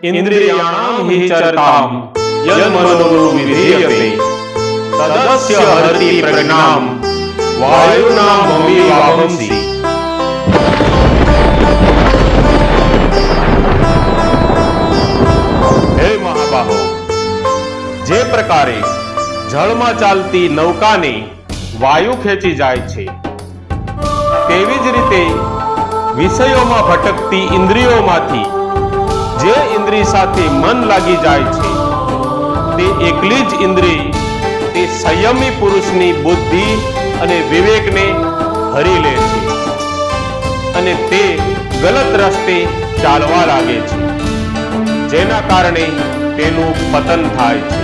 ઇન્દ્રિયાણામ હિ ચરતામ યન્મનો વિધીયતે તદસ્ય હરતિ પ્રજ્ઞામ વાયુના મમી વાહંસી. હે મહાબાહો, જે પ્રકારે જળમાં ચાલતી નૌકાને વાયુ ખેંચી જાય છે, તેવી જ રીતે વિષયોમાં ભટકતી ઇન્દ્રિયોમાંથી જે ઇન્દ્રિય સાથે મન લાગી જાય છે, તે એકલી જ ઇન્દ્રિય તે સંયમી પુરુષની બુદ્ધિ અને વિવેકને હરી લે છે અને તે ગલત રસ્તે ચાલવા લાગે છે, જેના કારણે તેનું પતન થાય છે.